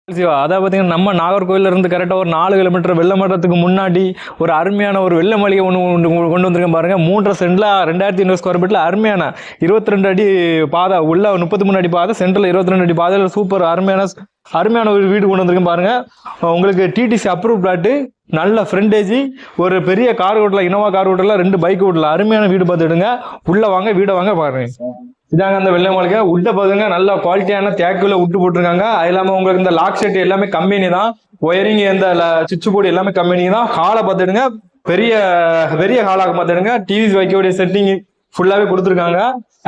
சிவா, அதான் பார்த்தீங்கன்னா நம்ம நாகர்கோவில்ல இருந்து கரெக்டாக ஒரு 4 கிலோமீட்டர் வெள்ள மட்டத்துக்கு முன்னாடி ஒரு அருமையான ஒரு வெள்ள மாளிகை ஒன்று கொண்டு வந்திருக்கேன் பாருங்க. 3.5 சென்ட்ல 2500 ஸ்கொயர் ஃபீட்ல அருமையான 22 அடி பாதை உள்ள 33 அடி பாதை சென்டர்ல 22 அடி பாதையில் சூப்பர் அருமையான ஒரு வீடு கொண்டு வந்திருக்கேன் பாருங்க. உங்களுக்கு டிடிசி அப்ரூவ் பிளாட்டு, நல்ல ஃப்ரண்டேஜ், ஒரு பெரிய கார் ஓட்டலாம், இனோவா கார் ஓட்டலாம், 2 பைக் ஓட்டலாம், அருமையான வீடு பார்த்துடுங்க. உள்ள வாங்க, வீடை வாங்க பாருங்க. இதாங்க அந்த வெள்ளை மாளிகை. உட்டை பாருங்க, நல்ல குவாலிட்டியான தேக்குல உட்டு போட்டிருக்காங்க. அது இல்லாம உங்களுக்கு இந்த லாக் செட் எல்லாமே கம்பெனி தான். ஒயரிங் இந்த சுவிட்ச் போர்டு எல்லாமே கம்பெனி தான். ஹாலை பார்த்துடுங்க, பெரிய பெரிய ஹாலாக பார்த்துடுங்க. டிவி வைக்கக்கூடிய செட்டிங் ஃபுல்லாவே கொடுத்துருக்காங்க.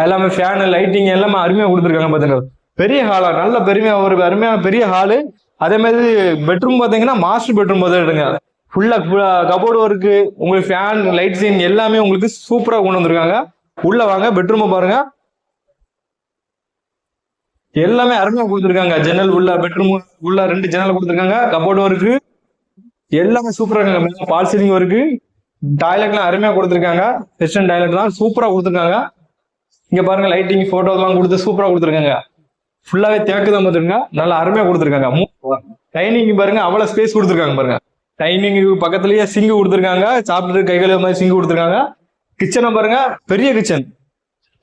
எல்லாமே ஃபேன் லைட்டிங் எல்லாமே அருமையா கொடுத்துருக்காங்க. பாத்துங்க, பெரிய ஹாலா, நல்ல ஒரு அருமையான பெரிய ஹாலு. அதே மாதிரி பெட்ரூம் பாத்தீங்கன்னா மாஸ்டர் பெட்ரூம் பார்த்துடுங்க. ஃபுல்லா கபோர்டு ஒர்க்கு, உங்களுக்கு ஃபேன் லைட் சீன் எல்லாமே உங்களுக்கு சூப்பரா கொண்டு வந்திருக்காங்க. உள்ள வாங்க, பெட்ரூமை பாருங்க, எல்லாமே அருமையா கொடுத்துருக்காங்க. ஜன்னல் உள்ள பெட்ரூம் உள்ள 2 ஜன்னல் கொடுத்துருக்காங்க. கபோர்டு ஒர்க்கு எல்லாமே சூப்பரா இருக்காங்க. பால் சீலிங் ஒர்க்கு, டாய்லெட்லாம் அருமையா கொடுத்துருக்காங்க. வெஸ்டர்ன் டாய்லெட் தான் சூப்பரா கொடுத்துருக்காங்க. இங்க பாருங்க, லைட்டிங் போட்டோ எல்லாம் கொடுத்து சூப்பரா கொடுத்துருக்காங்க. ஃபுல்லாவே தேக்கு தான் பார்த்துருங்க, நல்லா அருமையா கொடுத்துருக்காங்க. டைனிங் பாருங்க, அவ்வளவு ஸ்பேஸ் கொடுத்துருக்காங்க பாருங்க. டைனிங் பக்கத்துலயே சிங்க் கொடுத்துருக்காங்க. சாப்பிட்டு கை கழுவு மாதிரி சிங்க் கொடுத்துருக்காங்க. கிச்சனை பாருங்க, பெரிய கிச்சன்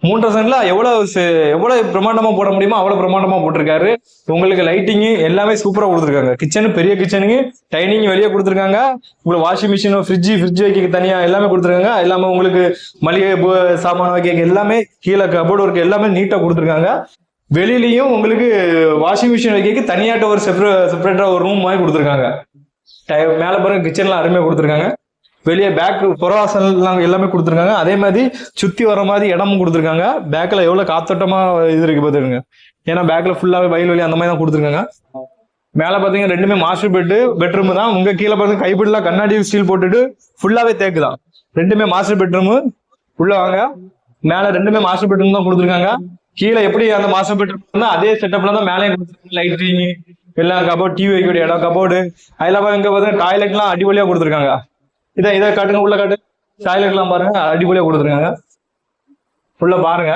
3.5 சென்ட்ல எவ்வளவு பிரம்மாண்டமா போட முடியுமோ அவ்வளவு பிரம்மாண்டமா போட்டிருக்காரு. உங்களுக்கு லைட்டிங் எல்லாமே சூப்பரா கொடுத்துருக்காங்க. கிச்சனு பெரிய கிச்சனுக்கு, டைனிங் வெளியே கொடுத்துருக்காங்க. உங்களுக்கு வாஷிங் மிஷின், ஃப்ரிட்ஜ் வைக்க தனியா எல்லாமே கொடுத்துருக்காங்க. எல்லாமே உங்களுக்கு மளிகை சாமான் வைக்க எல்லாமே கீழே கபோர்டு ஒர்க் எல்லாமே நீட்டா கொடுத்துருக்காங்க. வெளியிலயும் உங்களுக்கு வாஷிங் மிஷின் வைக்க தனியாட்ட ஒரு செப்பரேட்டா ஒரு ரூம் மாதிரி கொடுத்துருக்காங்க. மேல பாருங்க, கிச்சன்லாம் அருமையா கொடுத்துருக்காங்க. வெளியே பேக் புறவாசல் எல்லாமே கொடுத்துருக்காங்க. அதே மாதிரி சுத்தி வர மாதிரி இடமும் கொடுத்துருக்காங்க. பேக்ல எவ்வளவு காத்தோட்டமா இது இருக்கு பாத்துருங்க. ஏன்னா பேக்ல ஃபுல்லாவே வயல் அந்த மாதிரி தான் கொடுத்துருக்காங்க. மேல பாத்தீங்கன்னா 2மே மாஸ்டர் பெட்ரூம் தான். உங்க கீழே பாருங்க, கைப்பிடலாம் கண்ணாடி ஸ்டீல் போட்டுட்டு ஃபுல்லாவே தேக்கு தான். 2மே மாஸ்டர் பெட்ரூம். உள்ள வாங்க, மேல 2மே மாஸ்டர் பெட்ரூம் தான் கொடுத்துருக்காங்க. கீழே எப்படி அந்த மாஸ்டர் பெட்ரூம் அதே செட்டப்ல தான் மேலே கொடுத்துருக்காங்க. லைட்டிங் எல்லாம், கபோர்டு, டிவி வைக்கக்கூடிய இடம், கபோர்டு, அதெல்லாம் இங்க பாத்தீங்கன்னா டாய்லெட்லாம் அடிப்பொலியா கொடுத்துருக்காங்க. இதை காட்டுங்க, உள்ள காட்டு. டாய்லெட் எல்லாம் பாருங்க, அடிப்பொலியா கொடுத்துருக்காங்க. உள்ள பாருங்க,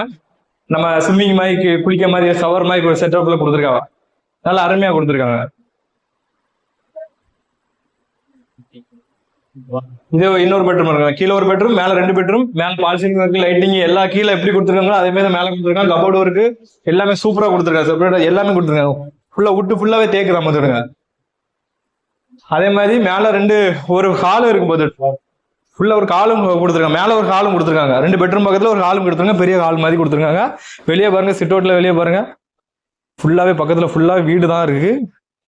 நம்ம ஸ்விம்மிங் மாதிரி குளிக்க மாதிரி ஷவர் மாதிரி ஒரு செட்டப்ல கொடுத்துருக்காங்க. நல்லா அருமையா கொடுத்துருக்காங்க. இது இன்னொரு பெட்ரூம் இருக்கு. கீழே ஒரு பெட்ரூம், மேல 2 பெட்ரூம். மேல பால் சீலிங் இருக்கு, லைட்டிங் எல்லாம் கீழே எப்படி கொடுத்துருக்காங்களோ அதே மாதிரி மேல கொடுத்துருக்காங்க. கபோர்டு இருக்கு, எல்லாமே சூப்பரா கொடுத்துருக்காங்க. செப்பரேட்டா எல்லாமே கொடுத்துருக்காங்க. ஃபுல்லா விட்டு ஃபுல்லாவே தேக்குற மாதிரி. அதே மாதிரி மேல ஒரு ஹாலும் இருக்கு போது, ஃபுல்லா ஒரு ஹாலும் கொடுத்துருக்காங்க. மேல ஒரு ஹாலும் கொடுத்துருக்காங்க. 2 பெட்ரூம் பக்கத்துல ஒரு ஹாலும் கொடுத்துருக்காங்க. பெரிய ஹால் மாதிரி கொடுத்துருக்காங்க. வெளியே பாருங்க, சிட் அவுட்ல வெளியே பாருங்க, ஃபுல்லாவே பக்கத்துல ஃபுல்லா வீடு தான் இருக்கு.